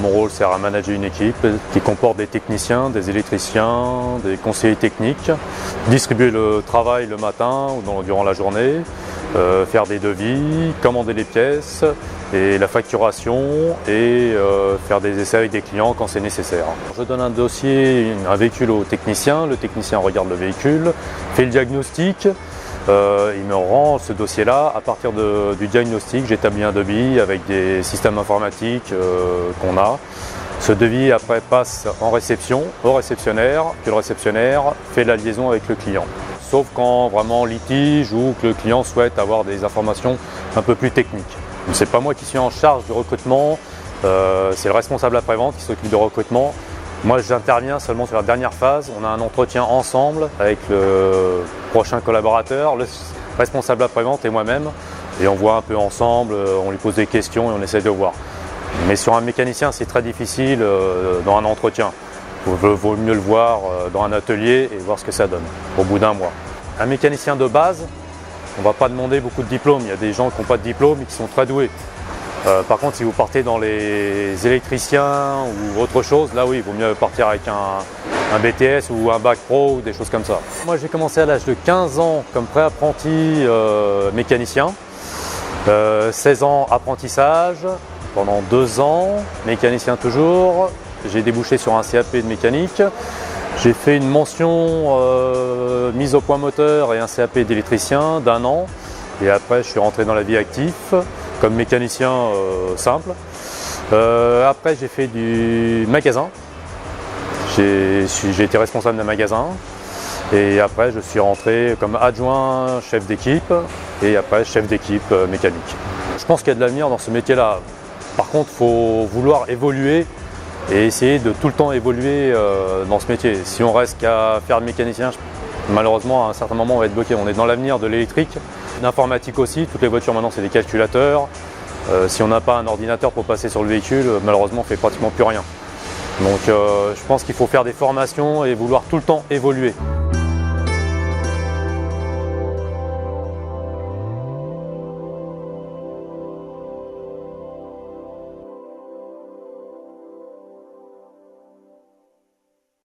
Mon rôle, c'est à manager une équipe qui comporte des techniciens, des électriciens, des conseillers techniques, distribuer le travail le matin ou durant la journée, faire des devis, commander les pièces et la facturation et faire des essais avec des clients quand c'est nécessaire. Je donne un dossier, un véhicule au technicien, le technicien regarde le véhicule, fait le diagnostic. Il me rend ce dossier-là. À partir du diagnostic, j'établis un devis avec des systèmes informatiques qu'on a. Ce devis après passe en réception au réceptionnaire, que le réceptionnaire fait la liaison avec le client. Sauf quand vraiment litige ou que le client souhaite avoir des informations un peu plus techniques. Ce n'est pas moi qui suis en charge du recrutement, c'est le responsable après-vente qui s'occupe du recrutement. Moi, j'interviens seulement sur la dernière phase. On a un entretien ensemble avec le prochain collaborateur, le responsable après-vente et moi-même. Et on voit un peu ensemble, on lui pose des questions et on essaie de voir. Mais sur un mécanicien, c'est très difficile dans un entretien. Il vaut mieux le voir dans un atelier et voir ce que ça donne au bout d'un mois. Un mécanicien de base, on ne va pas demander beaucoup de diplômes. Il y a des gens qui n'ont pas de diplôme et qui sont très doués. Par contre, si vous partez dans les électriciens ou autre chose, là oui, il vaut mieux partir avec un BTS ou un bac pro ou des choses comme ça. Moi, j'ai commencé à l'âge de 15 ans comme pré-apprenti mécanicien, 16 ans apprentissage, pendant 2 ans, mécanicien toujours. J'ai débouché sur un CAP de mécanique. J'ai fait une mention mise au point moteur et un CAP d'électricien d'1 an. Et après, je suis rentré dans la vie active comme mécanicien simple. Après, j'ai fait du magasin. J'ai été responsable d'un magasin. Et après, je suis rentré comme adjoint chef d'équipe et après chef d'équipe mécanique. Je pense qu'il y a de l'avenir dans ce métier-là. Par contre, il faut vouloir évoluer et essayer de tout le temps évoluer dans ce métier. Si on reste qu'à faire mécanicien, malheureusement, à un certain moment, on va être bloqué. On est dans l'avenir de l'électrique, l'informatique aussi. Toutes les voitures maintenant, c'est des calculateurs. Si on n'a pas un ordinateur pour passer sur le véhicule, malheureusement, on ne fait pratiquement plus rien. Donc, je pense qu'il faut faire des formations et vouloir tout le temps évoluer.